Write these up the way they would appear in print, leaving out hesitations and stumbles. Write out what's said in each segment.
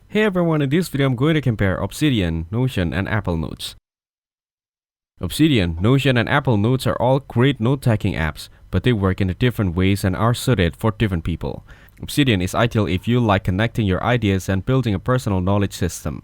Hey everyone, in this video I'm going to compare Obsidian, Notion, and Apple Notes. Obsidian, Notion, and Apple Notes are all great note-taking apps, but they work in different ways and are suited for different people. Obsidian is ideal if you like connecting your ideas and building a personal knowledge system.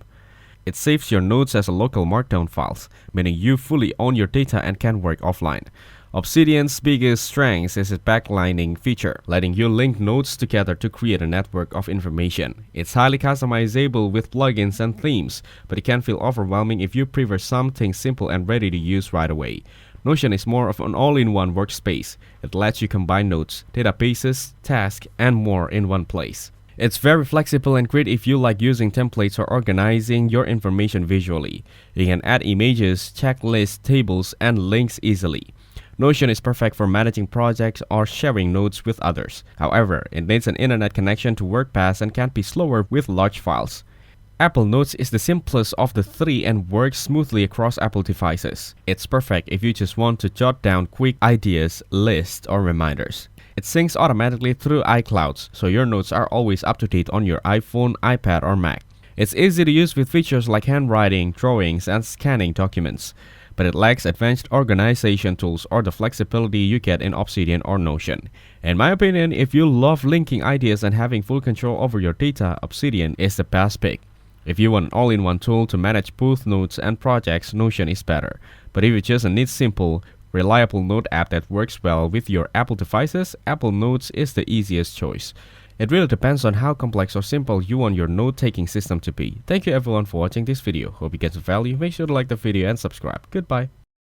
It saves your notes as a local Markdown files, meaning you fully own your data and can work offline. Obsidian's biggest strength is its backlining feature, letting you link notes together to create a network of information. It's highly customizable with plugins and themes, but it can feel overwhelming if you prefer something simple and ready to use right away. Notion is more of an all-in-one workspace. It lets you combine notes, databases, tasks, and more in one place. It's very flexible and great if you like using templates or organizing your information visually. You can add images, checklists, tables, and links easily. Notion is perfect for managing projects or sharing notes with others. However, it needs an internet connection to work fast and can be slower with large files. Apple Notes is the simplest of the three and works smoothly across Apple devices. It's perfect if you just want to jot down quick ideas, lists, or reminders. It syncs automatically through iCloud, so your notes are always up to date on your iPhone, iPad, or Mac. It's easy to use with features like handwriting, drawings, and scanning documents, but it lacks advanced organization tools or the flexibility you get in Obsidian or Notion. In my opinion, if you love linking ideas and having full control over your data, Obsidian is the best pick. If you want an all-in-one tool to manage both notes and projects, Notion is better. But if you just need simple, reliable note app that works well with your Apple devices, Apple Notes is the easiest choice. It really depends on how complex or simple you want your note-taking system to be. Thank you everyone for watching this video. Hope you get some value. Make sure to like the video and subscribe. Goodbye.